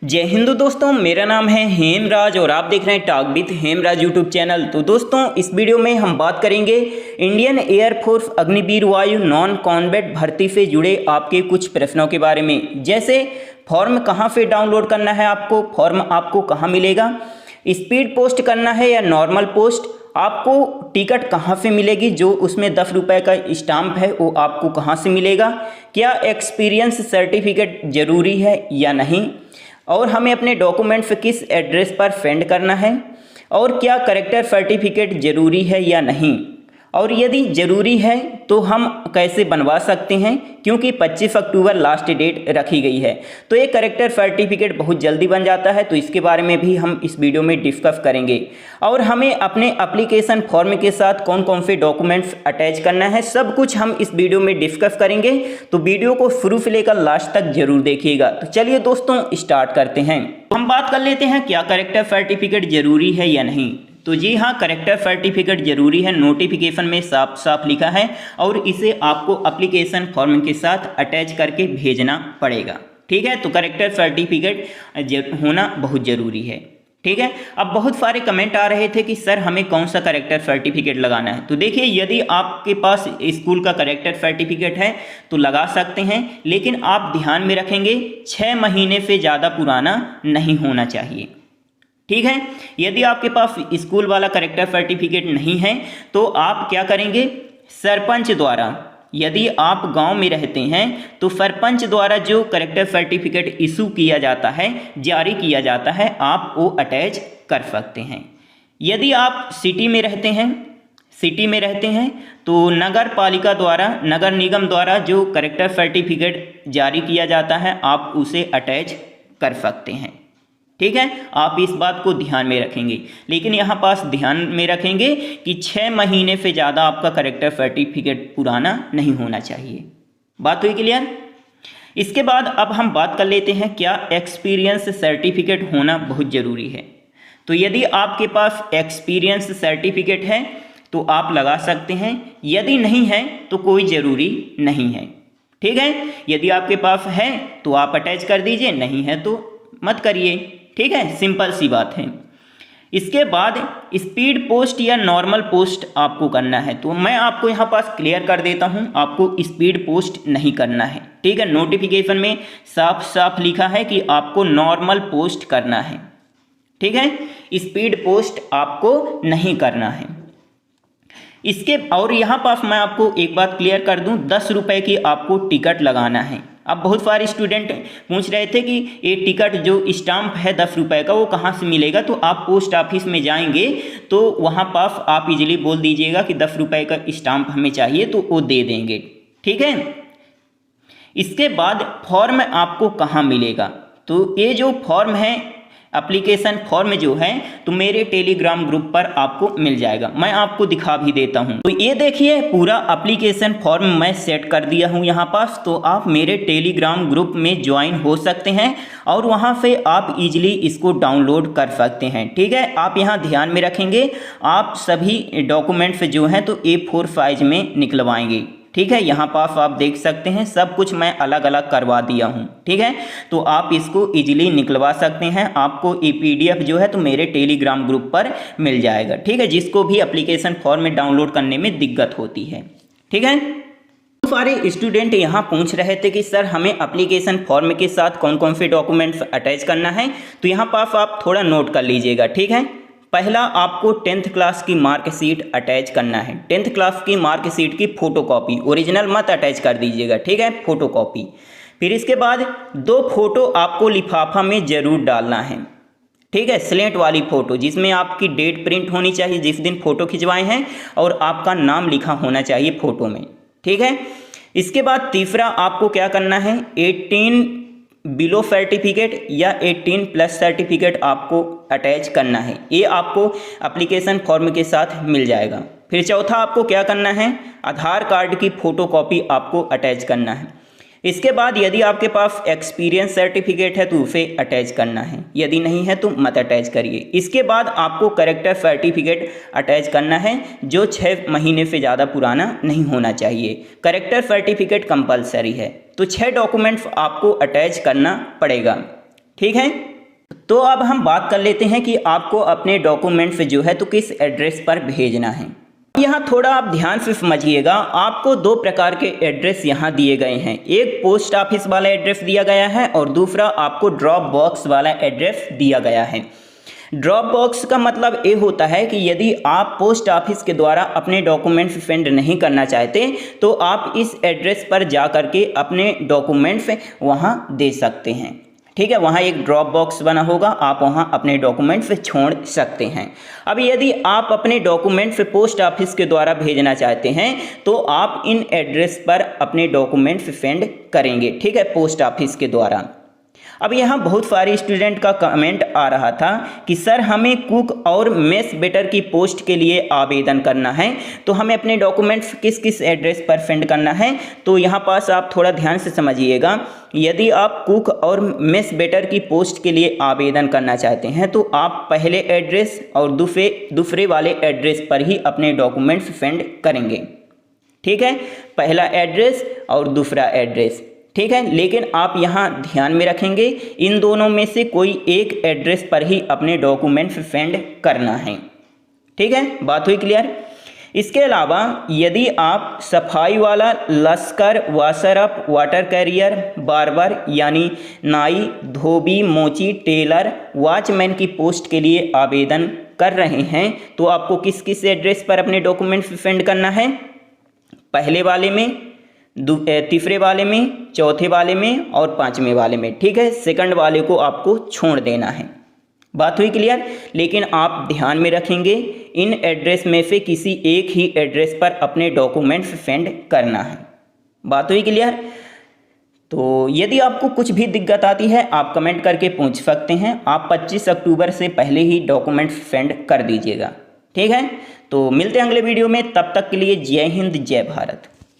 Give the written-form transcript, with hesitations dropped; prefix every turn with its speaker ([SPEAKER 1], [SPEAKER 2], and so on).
[SPEAKER 1] जय हिंद दोस्तों, मेरा नाम है हेमराज और आप देख रहे हैं talk with Hemraj YouTube channel. तो दोस्तों, इस वीडियो में हम बात करेंगे इंडियन एयरफोर्स अग्निवीर वायु नॉन कॉम्बैट भर्ती से जुड़े आपके कुछ प्रश्नों के बारे में। जैसे फॉर्म कहां से डाउनलोड करना है, आपको फॉर्म आपको कहां मिलेगा, स्पीड पोस्ट करना है या नॉर्मल पोस्ट, आपको टिकट कहाँ से मिलेगी, जो उसमें 10 रुपये का स्टाम्प है वो आपको कहाँ से मिलेगा, क्या एक्सपीरियंस सर्टिफिकेट ज़रूरी है या नहीं, और हमें अपने डॉक्यूमेंट्स किस एड्रेस पर सेंड करना है, और क्या करेक्टर सर्टिफिकेट ज़रूरी है या नहीं, और यदि ज़रूरी है तो हम कैसे बनवा सकते हैं, क्योंकि 25 अक्टूबर लास्ट डेट रखी गई है। तो ये करेक्टर सर्टिफिकेट बहुत जल्दी बन जाता है, तो इसके बारे में भी हम इस वीडियो में डिस्कस करेंगे। और हमें अपने एप्लीकेशन फॉर्म के साथ कौन कौन से डॉक्यूमेंट्स अटैच करना है, सब कुछ हम इस वीडियो में डिस्कस करेंगे। तो वीडियो को शुरू से लेकर लास्ट तक जरूर देखिएगा। तो चलिए दोस्तों, स्टार्ट करते हैं। हम बात कर लेते हैं क्या करेक्टर सर्टिफिकेट ज़रूरी है या नहीं। तो जी हाँ, करेक्टर सर्टिफिकेट ज़रूरी है, नोटिफिकेशन में साफ साफ लिखा है, और इसे आपको एप्लीकेशन फॉर्म के साथ अटैच करके भेजना पड़ेगा। ठीक है, तो करेक्टर सर्टिफिकेट होना बहुत ज़रूरी है। ठीक है, अब बहुत सारे कमेंट आ रहे थे कि सर हमें कौन सा करेक्टर सर्टिफिकेट लगाना है। तो देखिए, यदि आपके पास स्कूल का करेक्टर सर्टिफिकेट है तो लगा सकते हैं, लेकिन आप ध्यान में रखेंगे 6 महीने से ज़्यादा पुराना नहीं होना चाहिए। ठीक है, यदि आपके पास स्कूल वाला करेक्टर सर्टिफिकेट नहीं है तो आप क्या करेंगे, सरपंच द्वारा, यदि आप गांव में रहते हैं तो सरपंच द्वारा जो करेक्टर सर्टिफिकेट इशू किया जाता है, जारी किया जाता है, आप वो अटैच कर सकते हैं। यदि आप सिटी में रहते हैं तो नगर पालिका द्वारा, नगर निगम द्वारा जो करेक्टर सर्टिफिकेट जारी किया जाता है, आप उसे अटैच कर सकते हैं। ठीक है, आप इस बात को ध्यान में रखेंगे, लेकिन यहाँ पास ध्यान में रखेंगे कि 6 महीने से ज़्यादा आपका करेक्टर सर्टिफिकेट पुराना नहीं होना चाहिए। बात हुई क्लियर। इसके बाद अब हम बात कर लेते हैं क्या एक्सपीरियंस सर्टिफिकेट होना बहुत ज़रूरी है। तो यदि आपके पास एक्सपीरियंस सर्टिफिकेट है तो आप लगा सकते हैं, यदि नहीं है तो कोई ज़रूरी नहीं है। ठीक है, यदि आपके पास है तो आप अटैच कर दीजिए, नहीं है तो मत करिए। ठीक है, सिंपल सी बात है। इसके बाद स्पीड पोस्ट या नॉर्मल पोस्ट आपको करना है, तो मैं आपको यहाँ पास क्लियर कर देता हूँ, आपको स्पीड पोस्ट नहीं करना है। ठीक है, नोटिफिकेशन में साफ साफ लिखा है कि आपको नॉर्मल पोस्ट करना है। ठीक है, स्पीड पोस्ट आपको नहीं करना है। इसके और यहाँ पास मैं आपको एक बात क्लियर कर दूँ, 10 रुपये की आपको टिकट लगाना है। अब बहुत सारे स्टूडेंट पूछ रहे थे कि ये टिकट जो स्टाम्प है 10 रुपये का, वो कहाँ से मिलेगा। तो आप पोस्ट ऑफिस में जाएंगे तो वहाँ पास आप इजीली बोल दीजिएगा कि 10 रुपये का स्टाम्प हमें चाहिए, तो वो दे देंगे। ठीक है, इसके बाद फॉर्म आपको कहाँ मिलेगा। तो ये जो फॉर्म है, एप्लीकेशन फॉर्म जो है, तो मेरे टेलीग्राम ग्रुप पर आपको मिल जाएगा। मैं आपको दिखा भी देता हूं। तो ये देखिए, पूरा एप्लीकेशन फॉर्म मैं सेट कर दिया हूं यहाँ पास। तो आप मेरे टेलीग्राम ग्रुप में ज्वाइन हो सकते हैं और वहां से आप इजीली इसको डाउनलोड कर सकते हैं। ठीक है, आप यहाँ ध्यान में रखेंगे, आप सभी डॉक्यूमेंट्स जो हैं तो A4 साइज में निकलवाएंगे। ठीक है, यहाँ पास आप देख सकते हैं सब कुछ मैं अलग अलग करवा दिया हूँ। ठीक है, तो आप इसको इजीली निकलवा सकते हैं। आपको ये PDF जो है तो मेरे टेलीग्राम ग्रुप पर मिल जाएगा। ठीक है, जिसको भी एप्लीकेशन फॉर्म में डाउनलोड करने में दिक्कत होती है। ठीक है, तो सारे स्टूडेंट यहाँ पूछ रहे थे कि सर हमें एप्लीकेशन फॉर्म के साथ कौन कौन से डॉक्यूमेंट्स अटैच करना है। तो यहाँ पास आप थोड़ा नोट कर लीजिएगा। ठीक है, पहला आपको 10th क्लास की मार्कशीट अटैच करना है। 10th क्लास की मार्कशीट की फ़ोटोकॉपी, ओरिजिनल मत अटैच कर दीजिएगा। ठीक है, फ़ोटोकॉपी। फिर इसके बाद 2 फोटो आपको लिफाफा में ज़रूर डालना है। ठीक है, स्लेट वाली फ़ोटो जिसमें आपकी डेट प्रिंट होनी चाहिए जिस दिन फ़ोटो खिंचवाए हैं, और आपका नाम लिखा होना चाहिए फ़ोटो में। ठीक है, इसके बाद तीसरा आपको क्या करना है, 18 बिलो सर्टिफिकेट या 18+ सर्टिफिकेट आपको अटैच करना है। ये आपको एप्लीकेशन फॉर्म के साथ मिल जाएगा। फिर चौथा आपको क्या करना है, आधार कार्ड की फ़ोटोकॉपी आपको अटैच करना है। इसके बाद यदि आपके पास एक्सपीरियंस सर्टिफिकेट है तो उसे अटैच करना है, यदि नहीं है तो मत अटैच करिए। इसके बाद आपको करेक्टर सर्टिफिकेट अटैच करना है जो 6 महीने से ज़्यादा पुराना नहीं होना चाहिए। करेक्टर सर्टिफिकेट कंपलसरी है, तो 6 डॉक्यूमेंट्स आपको अटैच करना पड़ेगा। ठीक है। तो अब हम बात कर लेते हैं कि आपको अपने डॉक्यूमेंट्स जो है तो किस एड्रेस पर भेजना है। यहाँ थोड़ा आप ध्यान से समझिएगा, आपको दो प्रकार के एड्रेस यहाँ दिए गए हैं। एक पोस्ट ऑफिस वाला एड्रेस दिया गया है और दूसरा आपको ड्रॉप बॉक्स वाला एड्रेस दिया गया है। ड्रॉप बॉक्स का मतलब ये होता है कि यदि आप पोस्ट ऑफिस के द्वारा अपने डॉक्यूमेंट्स सेंड नहीं करना चाहते तो आप इस एड्रेस पर जा कर के अपने डॉक्यूमेंट्स वहाँ दे सकते हैं। ठीक है, वहाँ एक ड्रॉप बॉक्स बना होगा, आप वहाँ अपने डॉक्यूमेंट्स छोड़ सकते हैं। अब यदि आप अपने डॉक्यूमेंट्स पोस्ट ऑफिस के द्वारा भेजना चाहते हैं तो आप इन एड्रेस पर अपने डॉक्यूमेंट्स सेंड करेंगे। ठीक है, पोस्ट ऑफिस के द्वारा। अब यहाँ बहुत सारे स्टूडेंट का कमेंट आ रहा था कि सर हमें कुक और मेस वेटर की पोस्ट के लिए आवेदन करना है, तो हमें अपने डॉक्यूमेंट्स किस किस एड्रेस पर सेंड करना है। तो यहाँ पास आप थोड़ा ध्यान से समझिएगा, यदि आप कुक और मेस वेटर की पोस्ट के लिए आवेदन करना चाहते हैं तो आप पहले एड्रेस और दूसरे वाले एड्रेस पर ही अपने डॉक्यूमेंट्स सेंड करेंगे। ठीक है, पहला एड्रेस और दूसरा एड्रेस। ठीक है, लेकिन आप यहाँ ध्यान में रखेंगे इन दोनों में से कोई एक एड्रेस पर ही अपने डॉक्यूमेंट्स सेंड करना है। ठीक है, बात हुई क्लियर। इसके अलावा यदि आप सफाई वाला, लश्कर, वाशरअप, वाटर कैरियर, बार्बर यानी नाई, धोबी, मोची, टेलर, वॉचमैन की पोस्ट के लिए आवेदन कर रहे हैं तो आपको किस किस एड्रेस पर अपने डॉक्यूमेंट्स सेंड करना है? पहले वाले में, तीसरे वाले में, चौथे वाले में और पांचवें वाले में। ठीक है, सेकंड वाले को आपको छोड़ देना है। बात हुई क्लियर। लेकिन आप ध्यान में रखेंगे इन एड्रेस में से किसी एक ही एड्रेस पर अपने डॉक्यूमेंट्स सेंड करना है। बात हुई क्लियर। तो यदि आपको कुछ भी दिक्कत आती है आप कमेंट करके पूछ सकते हैं। आप 25 अक्टूबर से पहले ही डॉक्यूमेंट्स सेंड कर दीजिएगा। ठीक है, तो मिलते हैं अगले वीडियो में, तब तक के लिए जय हिंद, जय भारत।